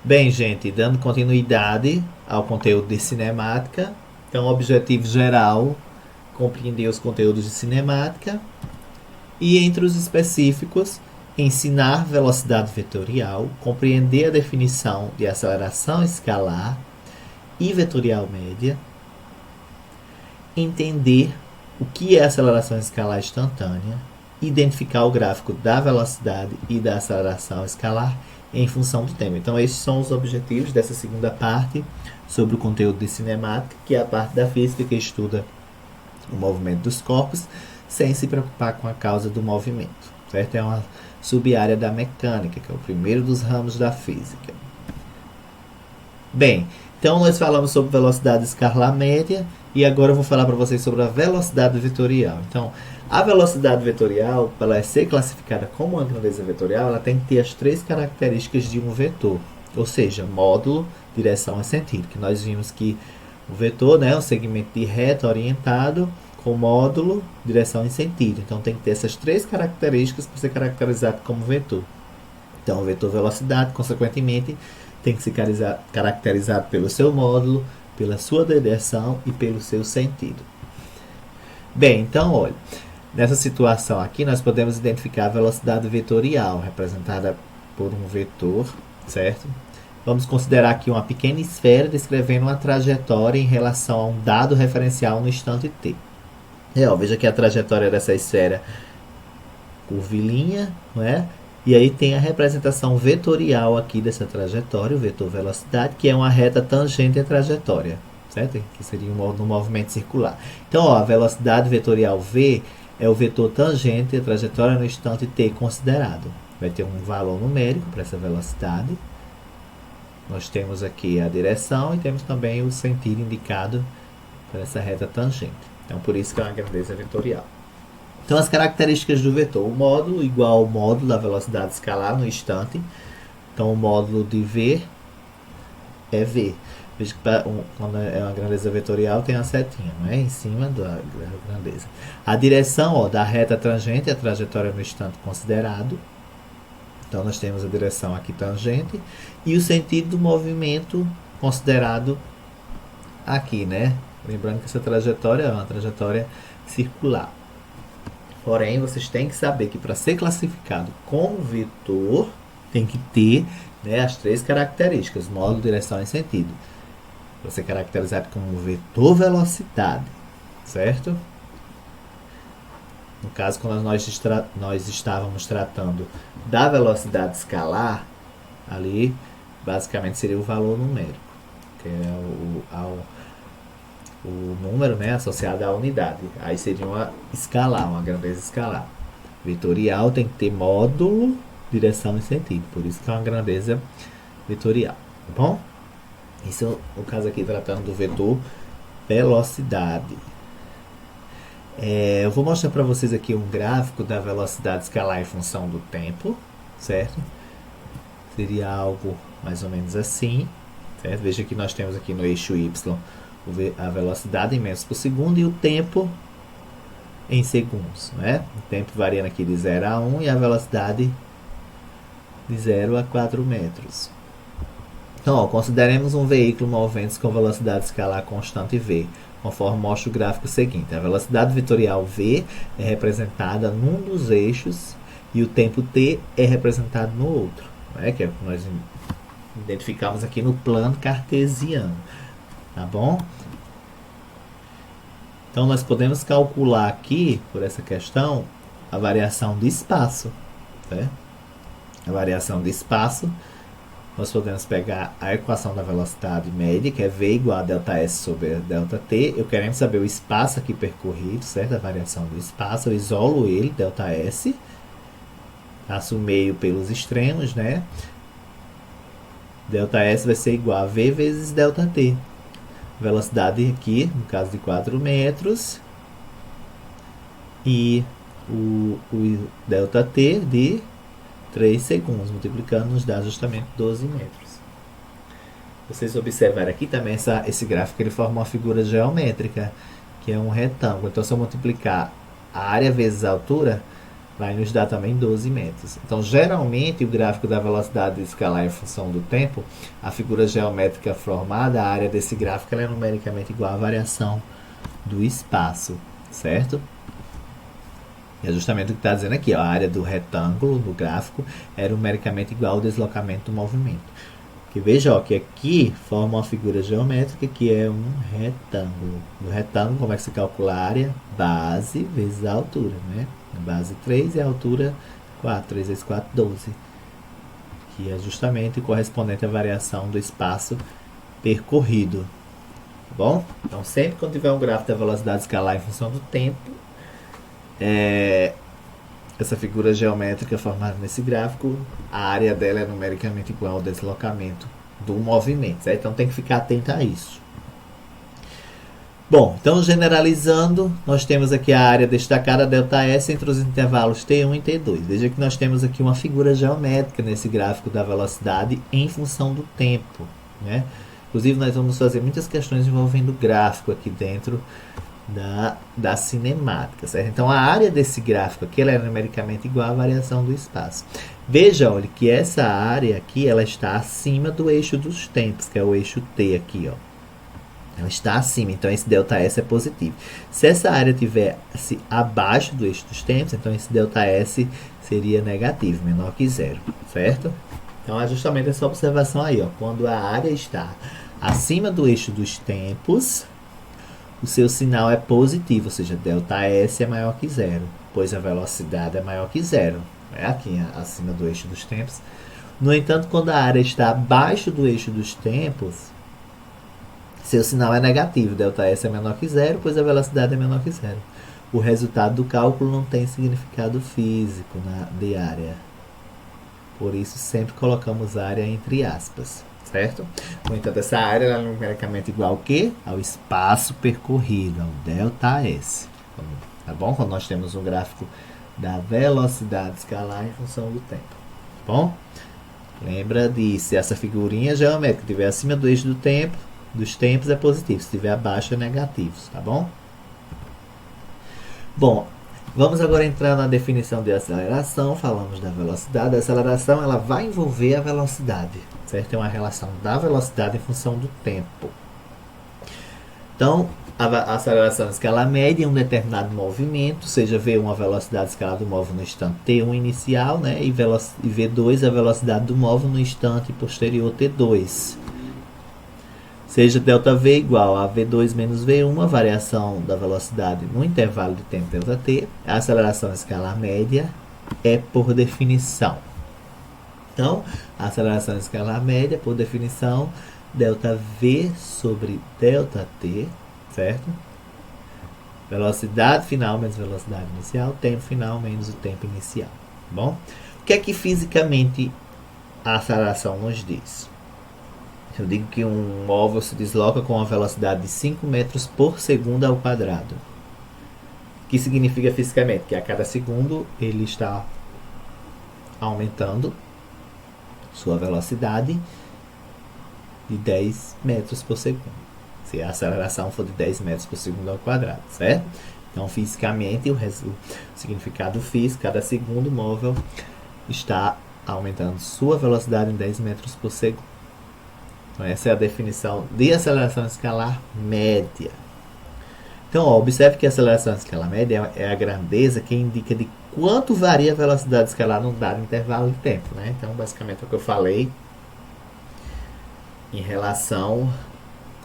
Bem, gente, dando continuidade ao conteúdo de cinemática, então, objetivo geral, compreender os conteúdos de cinemática e, entre os específicos, ensinar velocidade vetorial, compreender a definição de aceleração escalar e vetorial média, entender o que é aceleração escalar instantânea, identificar o gráfico da velocidade e da aceleração escalar em função do tempo. Então, esses são os objetivos dessa segunda parte sobre o conteúdo de cinemática, que é a parte da física que estuda o movimento dos corpos, sem se preocupar com a causa do movimento. Certo? É uma sub-área da mecânica, que é o primeiro dos ramos da física. Bem, então nós falamos sobre velocidade escalar média e agora eu vou falar para vocês sobre a velocidade vetorial. Então, a velocidade vetorial, para ser classificada como uma grandeza vetorial, ela tem que ter as três características de um vetor, ou seja, módulo, direção e sentido. Que nós vimos que o vetor, né, é um segmento de reta orientado com módulo, direção e sentido. Então tem que ter essas três características para ser caracterizado como vetor. Então o vetor velocidade, consequentemente, tem que ser caracterizado pelo seu módulo, pela sua direção e pelo seu sentido. Bem, então olha, nessa situação aqui nós podemos identificar a velocidade vetorial, representada por um vetor, certo? Vamos considerar aqui uma pequena esfera descrevendo uma trajetória em relação a um dado referencial no instante t. Veja que a trajetória dessa esfera curvilínea, não é? E aí tem a representação vetorial aqui dessa trajetória, o vetor velocidade, que é uma reta tangente à trajetória, certo? Que seria no movimento circular. Então, ó, a velocidade vetorial v é o vetor tangente à trajetória no instante t considerado. Vai ter um valor numérico para essa velocidade. Nós temos aqui a direção e temos também o sentido indicado por essa reta tangente. Então, por isso que é uma grandeza vetorial. Então, as características do vetor. O módulo igual ao módulo da velocidade escalar no instante. Então, o módulo de v é v. Veja que quando é uma grandeza vetorial tem uma setinha, não é? Em cima da grandeza. A direção, ó, da reta tangente, a trajetória no instante considerado. Então, nós temos a direção aqui tangente e o sentido do movimento considerado aqui, né? Lembrando que essa trajetória é uma trajetória circular. Porém, vocês têm que saber que para ser classificado como vetor, tem que ter, né, as três características, módulo, direção e sentido. Para ser caracterizado como vetor velocidade, certo? No caso, quando nós estávamos tratando da velocidade escalar, ali basicamente seria o valor numérico, que é o número, né, associado à unidade. Aí seria uma escalar, uma grandeza escalar. Vetorial tem que ter módulo, direção e sentido. Por isso que é uma grandeza vetorial. Tá bom? Isso é o caso aqui tratando do vetor velocidade. Eu vou mostrar para vocês aqui um gráfico da velocidade escalar em função do tempo, certo? Seria algo mais ou menos assim, certo? Veja que nós temos aqui no eixo Y a velocidade em metros por segundo e o tempo em segundos, né? O tempo variando aqui de 0 a 1 e a velocidade de 0 a 4 metros. Então, ó, consideremos um veículo movendo-se com velocidade escalar constante v, conforme mostra o gráfico seguinte. A velocidade vetorial v é representada num dos eixos e o tempo t é representado no outro, né? Que é o que nós identificamos aqui no plano cartesiano. Tá bom? Então, nós podemos calcular aqui, por essa questão, a variação de espaço. Né? A variação de espaço, nós podemos pegar a equação da velocidade média, que é v igual a ΔS sobre ΔT. Eu queremos saber o espaço aqui percorrido, certo? A variação do espaço. Eu isolo ele, ΔS. Faço o meio pelos extremos, né? ΔS vai ser igual a v vezes ΔT. Velocidade aqui, no caso de 4 metros, e o ΔT de 3 segundos, multiplicando nos dá justamente 12 metros. Vocês observarem aqui também esse gráfico, ele forma uma figura geométrica, que é um retângulo. Então, se eu multiplicar a área vezes a altura, vai nos dar também 12 metros. Então, geralmente, o gráfico da velocidade escalar em função do tempo, a figura geométrica formada, a área desse gráfico ela é numericamente igual à variação do espaço, certo? E é justamente o que está dizendo aqui, ó, a área do retângulo do gráfico é numericamente igual ao deslocamento do movimento. Que veja, ó, que aqui forma uma figura geométrica que é um retângulo. No retângulo, como é que se calcula a área? Base vezes a altura, né? Base 3 e a altura 4, 3 vezes 4, 12. Que é justamente correspondente à variação do espaço percorrido. Tá bom? Então, sempre quando tiver um gráfico da velocidade escalar em função do tempo, essa figura geométrica formada nesse gráfico, a área dela é numericamente igual ao deslocamento do movimento, certo? Então tem que ficar atento a isso. Bom, então generalizando, nós temos aqui a área destacada ΔS entre os intervalos T1 e T2. Veja que nós temos aqui uma figura geométrica nesse gráfico da velocidade em função do tempo, né? Inclusive nós vamos fazer muitas questões envolvendo gráfico aqui dentro da cinemática, certo? Então a área desse gráfico aqui ela é numericamente igual à variação do espaço. Veja, olha, que essa área aqui ela está acima do eixo dos tempos, que é o eixo T aqui, ó. Ela está acima, então esse ΔS é positivo. Se essa área tivesse abaixo do eixo dos tempos, então esse ΔS seria negativo, menor que zero, certo? Então é justamente essa observação aí, ó. Quando a área está acima do eixo dos tempos, o seu sinal é positivo, ou seja, ΔS é maior que zero, pois a velocidade é maior que zero, é aqui acima do eixo dos tempos. No entanto, quando a área está abaixo do eixo dos tempos, seu sinal é negativo, ΔS é menor que zero, pois a velocidade é menor que zero. O resultado do cálculo não tem significado físico de área. Por isso, sempre colocamos área entre aspas, certo? No entanto, essa área é numericamente igual ao quê? Ao espaço percorrido, ao ΔS. Tá bom? Quando nós temos um gráfico da velocidade escalar em função do tempo. Tá bom? Lembra disso. Se essa figurinha geométrica estiver acima do eixo do tempo, dos tempos é positivo, se estiver abaixo é negativo, tá bom? Bom, vamos agora entrar na definição de aceleração. Falamos da velocidade. A aceleração ela vai envolver a velocidade, certo? É uma relação da velocidade em função do tempo. Então, a aceleração escala média em um determinado movimento, seja V1 a velocidade escalar do móvel no instante T1 inicial, né? E V2 a velocidade do móvel no instante posterior T2. Seja ΔV igual a V2 menos V1, a variação da velocidade no intervalo de tempo ΔT, a aceleração escalar média é por definição. Então, a aceleração escalar média, por definição, ΔV sobre ΔT, certo? Velocidade final menos velocidade inicial, tempo final menos o tempo inicial. Bom, o que é que fisicamente a aceleração nos diz? Eu digo que um móvel se desloca com uma velocidade de 5 metros por segundo ao quadrado. O que significa fisicamente? Que a cada segundo ele está aumentando sua velocidade de 10 metros por segundo. Se a aceleração for de 10 metros por segundo ao quadrado, certo? Então, fisicamente, o significado físico, cada segundo o móvel está aumentando sua velocidade em 10 metros por segundo. Então, essa é a definição de aceleração escalar média. Então, ó, observe que a aceleração escalar média é a grandeza que indica de quanto varia a velocidade escalar num dado intervalo de tempo, né? Então, basicamente, é o que eu falei em relação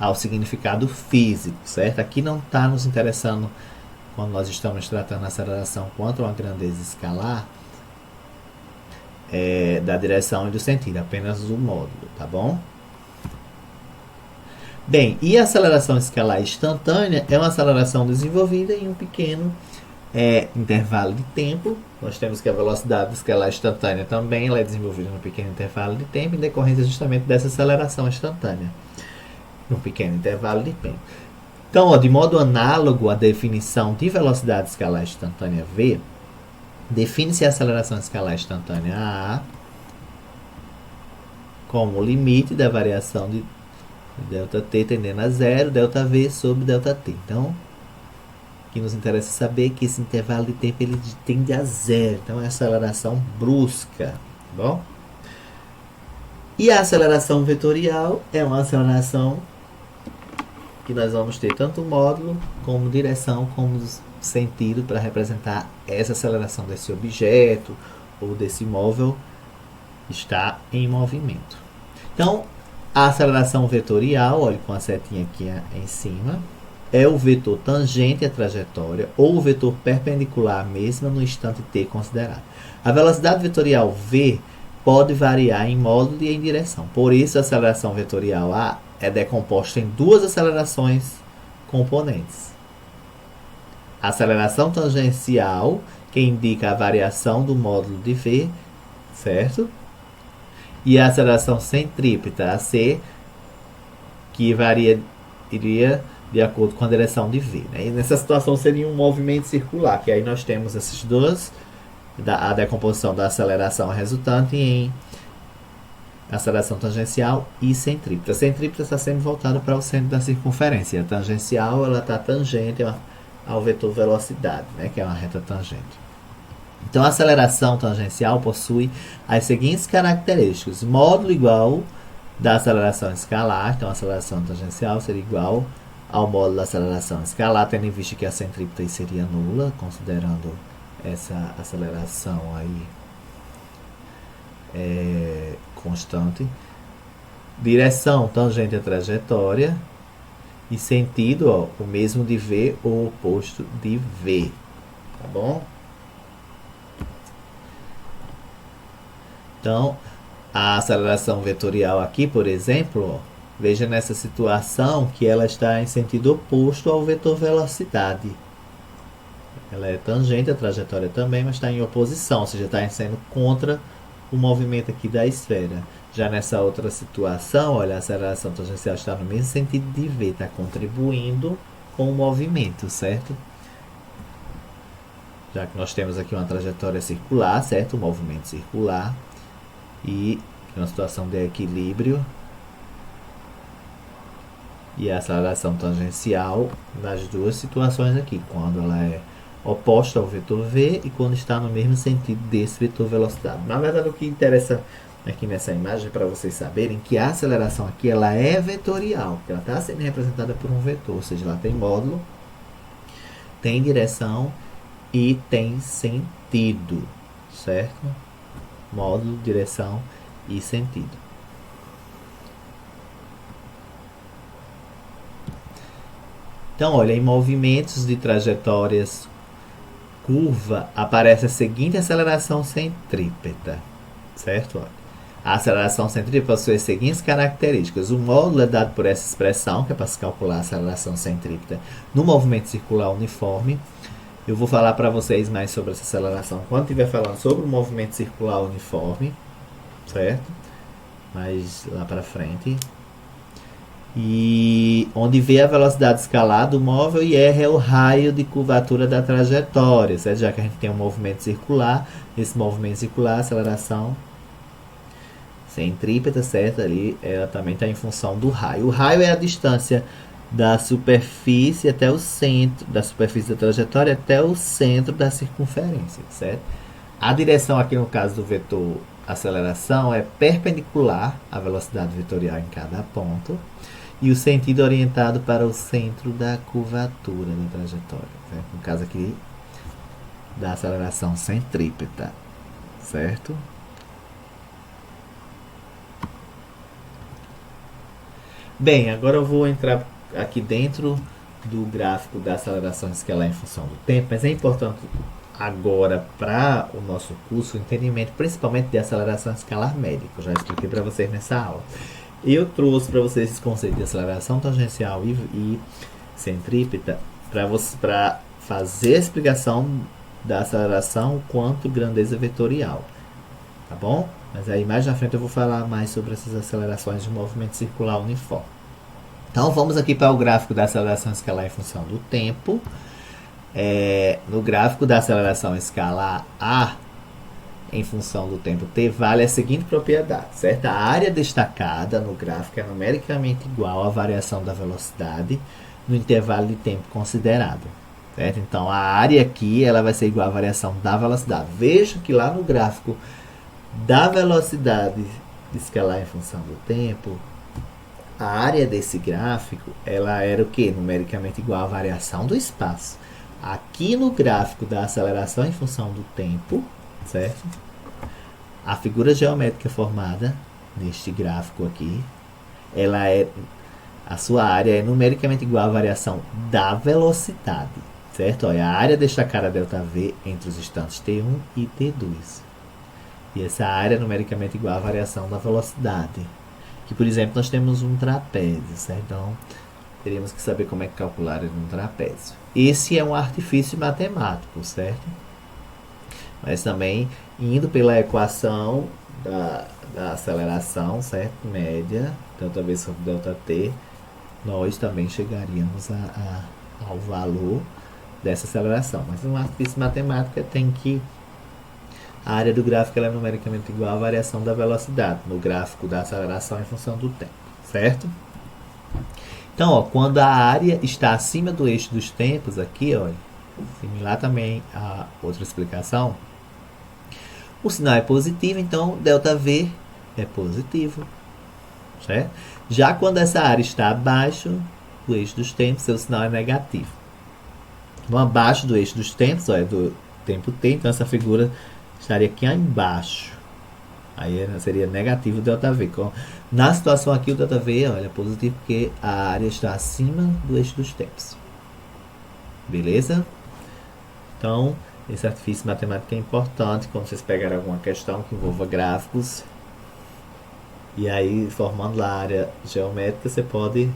ao significado físico, certo? Aqui não está nos interessando, quando nós estamos tratando a aceleração quanto a uma grandeza escalar, da direção e do sentido, apenas o módulo, tá bom? Bem, e a aceleração escalar instantânea é uma aceleração desenvolvida em um pequeno intervalo de tempo. Nós temos que a velocidade escalar instantânea também ela é desenvolvida num pequeno intervalo de tempo, em decorrência justamente dessa aceleração instantânea, num pequeno intervalo de tempo. Então, ó, de modo análogo à definição de velocidade escalar instantânea V, define-se a aceleração escalar instantânea A como o limite da variação de ΔT tendendo a zero, ΔV sobre ΔT. Então, que nos interessa saber que esse intervalo de tempo ele tende a zero, então é aceleração brusca, tá bom? E a aceleração vetorial é uma aceleração que nós vamos ter tanto módulo como direção como sentido para representar essa aceleração desse objeto ou desse móvel está em movimento. Então, a aceleração vetorial, olhe com a setinha aqui em cima, é o vetor tangente à trajetória ou o vetor perpendicular à mesma no instante t considerado. A velocidade vetorial v pode variar em módulo e em direção. Por isso, a aceleração vetorial A é decomposta em duas acelerações componentes. A aceleração tangencial, que indica a variação do módulo de v, certo? E a aceleração centrípeta, AC, que iria de acordo com a direção de v. Né? E nessa situação seria um movimento circular, que aí nós temos esses dois, a decomposição da aceleração resultante em aceleração tangencial e centrípeta. A centrípeta está sempre voltada para o centro da circunferência. A tangencial ela está tangente ao vetor velocidade, né, que é uma reta tangente. Então, a aceleração tangencial possui as seguintes características. Módulo igual da aceleração escalar. Então, a aceleração tangencial seria igual ao módulo da aceleração escalar, tendo em vista que a centrípeta seria nula, considerando essa aceleração aí constante. Direção tangente à trajetória. E sentido, ó, o mesmo de v ou oposto de v. Tá bom? Então, a aceleração vetorial aqui, por exemplo, ó, veja nessa situação que ela está em sentido oposto ao vetor velocidade. Ela é tangente à trajetória também, mas está em oposição, ou seja, está sendo contra o movimento aqui da esfera. Já nessa outra situação, olha, a aceleração tangencial está no mesmo sentido de v, está contribuindo com o movimento, certo? Já que nós temos aqui uma trajetória circular, certo? Um movimento circular e uma situação de equilíbrio. E a aceleração tangencial nas duas situações aqui, quando ela é oposta ao vetor v e quando está no mesmo sentido desse vetor velocidade. Na verdade, o que interessa aqui nessa imagem para vocês saberem que a aceleração aqui ela é vetorial, porque ela está sendo representada por um vetor, ou seja, ela tem módulo, tem direção e tem sentido, certo? Módulo, direção e sentido. Então, olha, em movimentos de trajetórias curva aparece a seguinte aceleração centrípeta, certo? Olha, a aceleração centrípeta possui as seguintes características. O módulo é dado por essa expressão, que é para se calcular a aceleração centrípeta no movimento circular uniforme. Eu vou falar para vocês mais sobre essa aceleração quando estiver falando sobre o movimento circular uniforme, certo? Mais lá para frente. E onde V é a velocidade escalar do móvel e R é o raio de curvatura da trajetória, certo? Já que a gente tem um movimento circular, esse movimento circular, a aceleração centrípeta, certo? Ali ela também está em função do raio. O raio é a distância da superfície até o centro, da superfície da trajetória até o centro da circunferência, certo? A direção aqui no caso do vetor aceleração é perpendicular à velocidade vetorial em cada ponto e o sentido orientado para o centro da curvatura da trajetória, certo? No caso aqui da aceleração centrípeta, certo? Bem, agora eu vou entrar aqui dentro do gráfico da aceleração escalar em função do tempo, mas é importante agora para o nosso curso o entendimento principalmente de aceleração escalar média, que eu já expliquei para vocês nessa aula. Eu trouxe para vocês esse conceito de aceleração tangencial e centrípeta para fazer a explicação da aceleração quanto grandeza vetorial, tá bom? Mas aí mais na frente eu vou falar mais sobre essas acelerações de movimento circular uniforme. Então vamos aqui para o gráfico da aceleração escalar em função do tempo. No gráfico da aceleração escalar A em função do tempo t vale a seguinte propriedade, certo? A área destacada no gráfico é numericamente igual à variação da velocidade no intervalo de tempo considerado, certo? Então a área aqui ela vai ser igual à variação da velocidade. Veja que lá no gráfico da velocidade escalar em função do tempo, a área desse gráfico ela era o que? Numericamente igual à variação do espaço. Aqui no gráfico da aceleração em função do tempo, certo? A figura geométrica formada neste gráfico aqui, a sua área é numericamente igual à variação da velocidade, certo? Olha, a área destacada ΔV entre os instantes T1 e T2. E essa área é numericamente igual à variação da velocidade. Que, por exemplo, nós temos um trapézio, certo? Então, teríamos que saber como é que calcular um trapézio. Esse é um artifício matemático, certo? Mas também, indo pela equação da aceleração, certo? Média, ΔV sobre ΔT, nós também chegaríamos ao valor dessa aceleração. Mas um artifício matemático tem que a área do gráfico ela é numericamente igual à variação da velocidade no gráfico da aceleração em função do tempo, certo? Então, ó, quando a área está acima do eixo dos tempos, aqui, olha, similar também a outra explicação, o sinal é positivo, então ΔV é positivo, certo? Já quando essa área está abaixo do eixo dos tempos, seu sinal é negativo. Então, abaixo do eixo dos tempos, olha, do tempo t, então essa figura estaria aqui embaixo. Aí seria negativo o ΔV. Na situação aqui, o ΔV, olha, é positivo porque a área está acima do eixo dos tempos. Beleza? Então, esse artifício matemático é importante quando vocês pegarem alguma questão que envolva gráficos. E aí, formando a área geométrica, você pode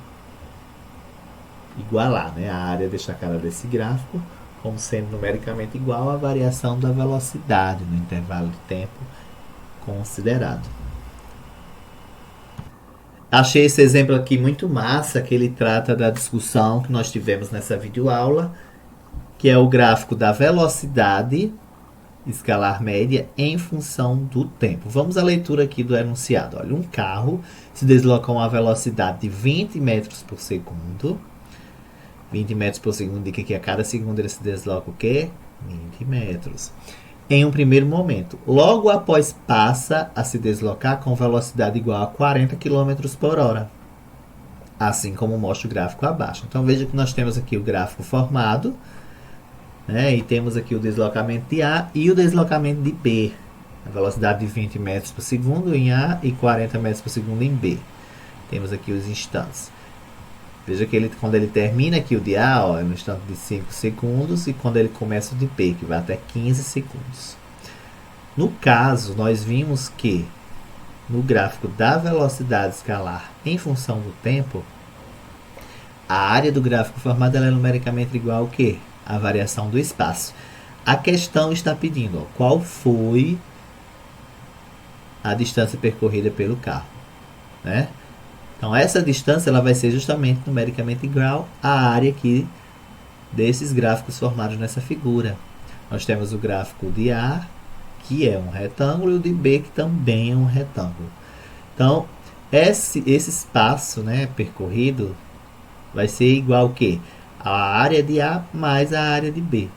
igualar, né, a área destacada desse gráfico como sendo numericamente igual à variação da velocidade no intervalo de tempo considerado. Achei esse exemplo aqui muito massa, que ele trata da discussão que nós tivemos nessa videoaula, que é o gráfico da velocidade escalar média em função do tempo. Vamos à leitura aqui do enunciado. Olha, um carro se desloca a uma velocidade de 20 metros por segundo. 20 metros por segundo indica que a cada segundo ele se desloca o quê? 20 metros. Em um primeiro momento. Logo após passa a se deslocar com velocidade igual a 40 km por hora. Assim como mostra o gráfico abaixo. Então veja que nós temos aqui o gráfico formado, né? E temos aqui o deslocamento de A e o deslocamento de B. A velocidade de 20 metros por segundo em A e 40 metros por segundo em B. Temos aqui os instantes. Veja que quando ele termina aqui o de A, ó, é no instante de 5 segundos, e quando ele começa o de P, que vai até 15 segundos. No caso, nós vimos que no gráfico da velocidade escalar em função do tempo, a área do gráfico formado ela é numericamente igual ao quê? A variação do espaço. A questão está pedindo, ó, qual foi a distância percorrida pelo carro, né? Então essa distância ela vai ser justamente numericamente igual à área aqui desses gráficos formados nessa figura. Nós temos o gráfico de A, que é um retângulo, e o de B, que também é um retângulo. Então esse espaço, né, percorrido vai ser igual ao quê? A área de A mais a área de B.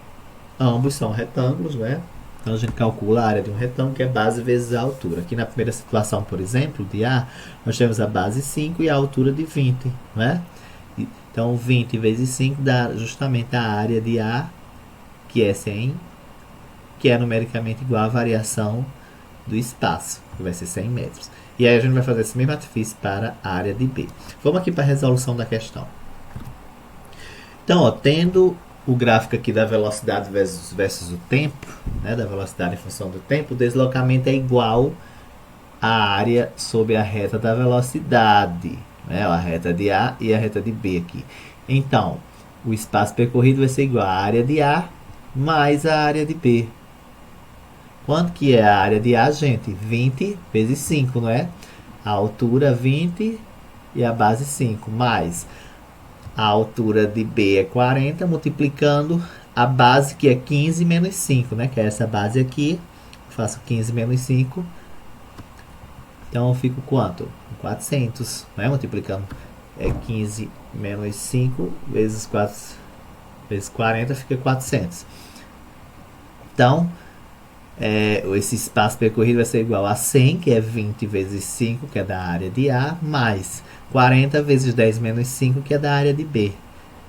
Ambos são retângulos, né? Então a gente calcula a área de um retângulo, que é base vezes a altura. Aqui na primeira situação, por exemplo, de A, nós temos a base 5 e a altura de 20, né? Então 20 vezes 5 dá justamente a área de A, que é 100, que é numericamente igual à variação do espaço, que vai ser 100 metros. E aí a gente vai fazer esse mesmo artifício para a área de B. Vamos aqui para a resolução da questão. Então, ó, tendo o gráfico aqui da velocidade versus o tempo, né, da velocidade em função do tempo, o deslocamento é igual à área sobre a reta da velocidade, né, a reta de A e a reta de B aqui. Então, o espaço percorrido vai ser igual à área de A mais a área de B. Quanto que é a área de A, gente? 20 vezes 5, não é? A altura 20 e a base 5, mais a altura de B é 40, multiplicando a base, que é 15 menos 5, né? Que é essa base aqui. Faço 15 menos 5. Então, eu fico quanto? 400, né? Multiplicando 15 menos 5 vezes 4. vezes 40 fica 400. Então, esse espaço percorrido vai ser igual a 100, que é 20 vezes 5, que é da área de A, mais 40 vezes 10 menos 5, que é da área de B.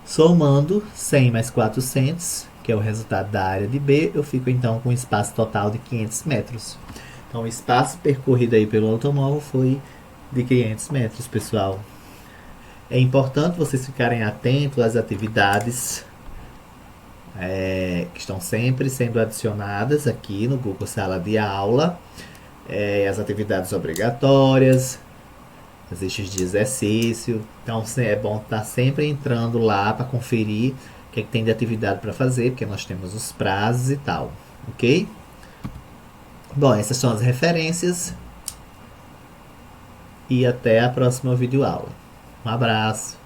Somando 100 mais 400, que é o resultado da área de B, eu fico então com um espaço total de 500 metros. Então, o espaço percorrido aí pelo automóvel foi de 500 metros, pessoal. É importante vocês ficarem atentos às atividades que estão sempre sendo adicionadas aqui no Google Sala de Aula. As atividades obrigatórias, os eixos de exercício. Então é bom estar sempre entrando lá para conferir o que tem de atividade para fazer, porque nós temos os prazos e tal, ok? Bom, essas são as referências e até a próxima videoaula. Um abraço!